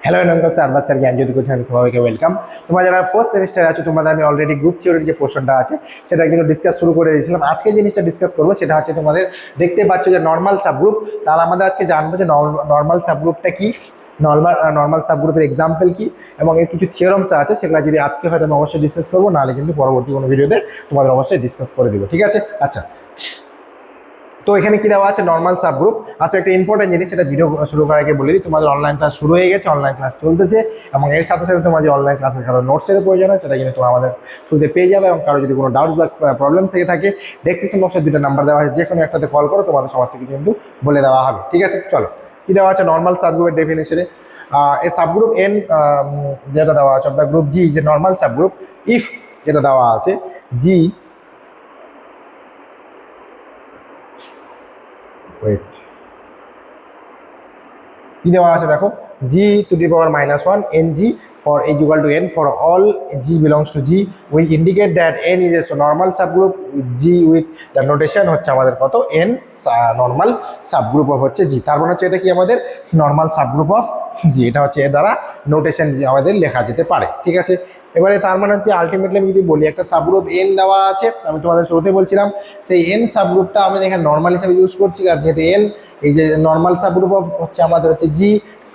Hello নমস্কার sir বা sir জ্ঞানজ্যোতি coaching তোমাকে ওয়েলকাম। তোমরা যারা ফোর্থ সেমিস্টারে আছো তোমাদের আমি অলরেডি গ্রুপ থিওরির যে পোর্শনটা আছে সেটা কিন্তু ডিসকাস শুরু করে দিয়েছিলাম। আজকে জিনিসটা ডিসকাস করবো সেটা হচ্ছে তোমাদের দেখতে পাচ্ছ যে নর্মাল সাবগ্রুপ। তাহলে আমাদের আজকে জানবো যে নর্মাল সাবগ্রুপটা কি, নর্মাল সাবগ্রুপের এক্সাম্পল কি এবং এর কিছু থিওরামস আছে সেগুলো যদি আজকে হয়তো আমি অবশ্যই ডিসকাস করবো, নাহলে কিন্তু পরবর্তী কোনো ভিডিওতে তোমাদের অবশ্যই ডিসকাস করে দিব। ঠিক আছে? আচ্ছা, তো এখানে কি দেওয়া আছে নর্মাল সাবগ্রুপ। আচ্ছা, একটা ইম্পর্টেন্ট জিনিস, সেটা ভিডিও শুরু করার আগে বলে দিই, তোমাদের অনলাইন ক্লাস শুরু হয়ে গেছে, অনলাইন ক্লাস চলতেছে এবং এর সাথে সাথে তোমার যে অনলাইন ক্লাসের কারো নোটসের প্রয়োজন হয় সেটা কিন্তু তোমার আমাদের থ্রুতে পেয়ে যাবে। এবং কারো যদি কোনো ডাউটস বা প্রবলেম থেকে থাকে ডেসক্রিপশন বক্সে দুটো নাম্বার দেওয়া আছে, যে কোনো একটাতে কল করো, তোমাদের সমস্ত কিছু কিন্তু বলে দেওয়া হবে। ঠিক আছে, চলো কি দেওয়া আছে নর্মাল সাবগ্রুপের ডেফিনেশনে। এ সাবগ্রুপ এন যেটা দেওয়া আছে অফ দ্য গ্রুপ জি যে নর্মাল সাবগ্রুপ ইফ যেটা দেওয়া আছে জি ওয়েট কি দেওয়া আছে দেখো, G to the power -1 N G for h equal to n for all g belongs to g, we indicate that n is a normal subgroup with g with the notation হচ্ছে আমাদের কত n normal subgroup of হচ্ছে g। তার মানে হচ্ছে এটা কি আমাদের নর্মাল সাবগ্রুপ অফ g, এটা হচ্ছে এর দ্বারা নোটেশন আমাদের লেখা যেতে পারে। ঠিক আছে, এবারে তার মানে হচ্ছে আলটিমেটলি আমি যদি বলি একটা সাবগ্রুপ n দেওয়া আছে, আমি তোমাদের শুরুতে বলছিলাম সেই n সাবগ্রুপটা আমি এখানে নর্মাল হিসেবে ইউজ করছি, আর যেহেতু n এই যে নর্মাল সাবগ্রুপ অফ হচ্ছে আমাদের হচ্ছে জি,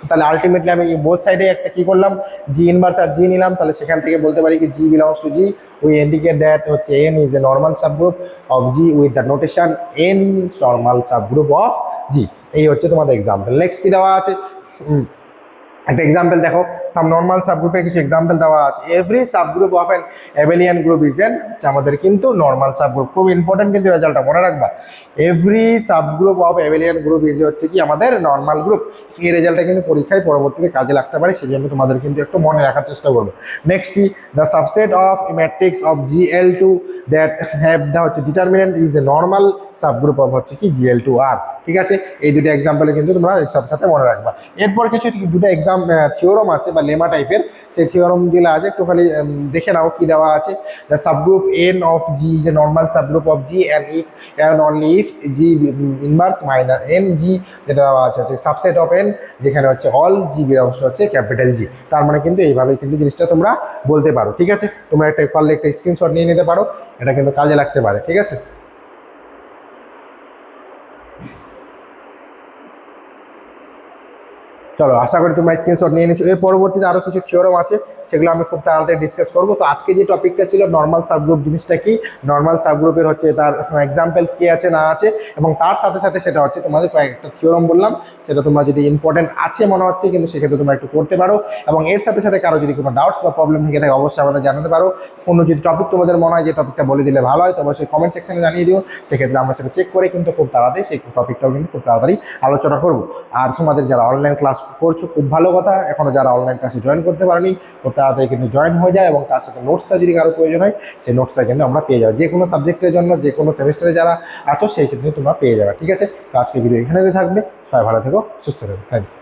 তাহলে আলটিমেটলি আমি বোথ সাইডে একটা কি করলাম জি ইনভার্স আর জি নিলাম, তাহলে সেখান থেকে বলতে পারি কি G belongs to G, we indicate that হচ্ছে N is a normal subgroup of G with the notation N normal subgroup of G. এই হচ্ছে তোমাদের এক্সাম্পল। নেক্সট কি দেওয়া আছে একটা এক্সাম্পল দেখো, সাম নর্মাল সাবগ্রুপের কিছু এক্সাম্পল দেওয়া আছে। Every subgroup of N abelian group is an আমাদের কিন্তু নর্মাল সাবগ্রুপ, খুব ইম্পর্টেন্ট কিন্তু রেজাল্টটা মনে রাখবা। Every subgroup of abelian group is হচ্ছে কি আমাদের নর্মাল গ্রুপ। এই রেজাল্টটা কিন্তু পরীক্ষায় পরবর্তীতে কাজে লাগতে পারে, সেই জন্য তোমাদের কিন্তু একটু মনে রাখার চেষ্টা করবে। নেক্সট কি the subset of matrix of GL2 that have the হচ্ছে determinant is a normal subgroup of হচ্ছে কি GL2R। ঠিক আছে, এই দুটো এক্সাম্পলে কিন্তু তোমরা এর সাথে সাথে মনে রাখবা। এরপর কিছু দুটো থিওরম আছে বা লেমা টাইপের, সেই থিওরমগুলো আছে একটু খালি দেখে নাও কি দেওয়া আছে। দ্য সাবগ্রুপ এন অফ জি যে normal subgroup of G and if and only if G inverse minus N G যেটা দেওয়া আছে হচ্ছে সাবসেট অফ এন, যেখানে হচ্ছে অল জি বিলংস হচ্ছে ক্যাপিটাল জি। তার মানে কিন্তু এইভাবে কিন্তু জিনিসটা তোমরা বলতে পারো। ঠিক আছে, তোমরা একটা পারলে একটা স্ক্রিনশট নিয়ে নিতে পারো, এটা কিন্তু কাজে লাগতে পারে। ঠিক আছে, চলো আশা করি তোমরা স্ক্রিনশট নিয়ে নিচ্ছ। এর পরবর্তীতে আরও কিছু থিওরাম আছে, সেগুলো আমি খুব তাড়াতাড়ি ডিসকাস করবো। তো আজকে যে টপিকটা ছিল নর্মাল সাবগ্রুপ জিনিসটা কি, নর্মাল সাবগ্রুপের হচ্ছে তার এক্সাম্পলস কি আছে না আছে, এবং তার সাথে সাথে সেটা হচ্ছে তোমাদের কয়েকটা থিওরাম বললাম, সেটা তোমরা যদি ইম্পর্টেন্ট আছে মনে হচ্ছে কিন্তু সেক্ষেত্রে তোমরা একটু করতে পারো। এবং এর সাথে সাথে কারো যদি কোনো ডাউটস বা প্রবলেম থেকে থাকে অবশ্যই আমাদের জানাতে পারো। কোনো যদি টপিক তোমাদের মনে হয় যে টপিকটা বলে দিলে ভালো হয় তো অবশ্যই কমেন্ট সেকশনে জানিয়ে দিও, সেক্ষেত্রে আমরা সেটা চেক করে কিন্তু খুব তাড়াতাড়ি সেই টপিকটাও কিন্তু খুব তাড়াতাড়ি আলোচনা করবো। আর তোমাদের যারা অনলাইন ক্লাস করছো খুব ভালো কথা, এখনও যারা অনলাইন ক্লাসে জয়েন করতে পারেনি খুব তাড়াতাড়ি কিন্তু জয়েন হয়ে যায়, এবং তার সাথে নোটসটা যদি কারো প্রয়োজন হয় সেই নোটসটা কিন্তু আমরা পেয়ে যাবো। যে কোনো সাবজেক্টের জন্য যে কোনো সেমিস্টারে যারা আছো সেই ক্ষেত্রে তোমরা পেয়ে যাবে। ঠিক আছে, তো আজকে ভিডিও এখানে থাকবে। সবাই ভালো থেকো, সুস্থ থেকো, থ্যাংক ইউ।